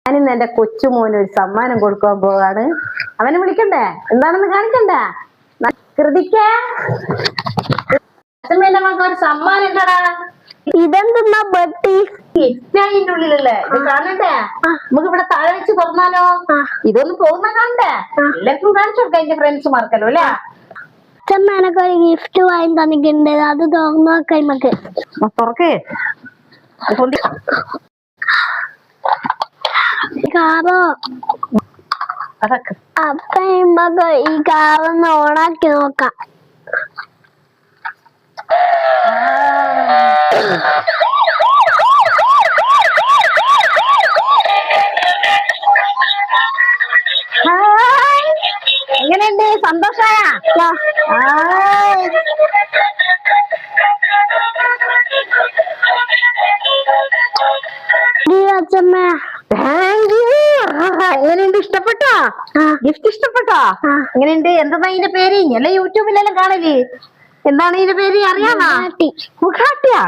ഞാനിന്ന് എന്റെ കൊച്ചുമോന് ഒരു സമ്മാനം കൊടുക്കാൻ പോവാണ്. അവനെ വിളിക്കണ്ടേ? എന്താണെന്ന് കാണിക്കണ്ടേ? കൃതിക്കേ അച്ഛമ്മേന്റെ മകൻ ഒരു സമ്മാനം ഉണ്ടടാ. ഇതെന്താ ബട്ടി ഇറ്റായിന്റെ ഉള്ളിലല്ലേ ഇത് കാണണ്ടേ? നമുക്ക് ഇവിടെ താഴെ വെച്ച് തുറന്നാലോ? ഇതൊന്ന് പോകുന്ന കാണണ്ടേ? എല്ലാവർക്കും കാണിച്ചു കൊടുക്കാം എന്റെ ഫ്രണ്ട്സുമാർക്കല്ലോ അല്ലേ? അച്ഛമ്മ എനക്ക് ഒരു ഗിഫ്റ്റ് വാങ്ങി തന്നിട്ടുണ്ട്. അത് തുറന്നു നോക്കാം നമുക്ക്. തുറക്കേ കാറോ അതൊക്കെ അപ്പൊ നമുക്ക് ഈ കാറൊന്ന് ഓണാക്കി നോക്കാം. എങ്ങനെയുണ്ട്? സന്തോഷായ? അച്ഛമ്മ എങ്ങനെയുണ്ട്? ഇഷ്ടപ്പെട്ടോ? ഗിഫ്റ്റ് ഇഷ്ടപ്പെട്ടോ? എങ്ങനെയുണ്ട്? എന്താ ഇതിന്റെ പേര്? അല്ല യൂട്യൂബിലെല്ലാം കാണല്. എന്താണ് ഇതിന്റെ പേര് അറിയാമോ? മുഖാട്ടിയാ.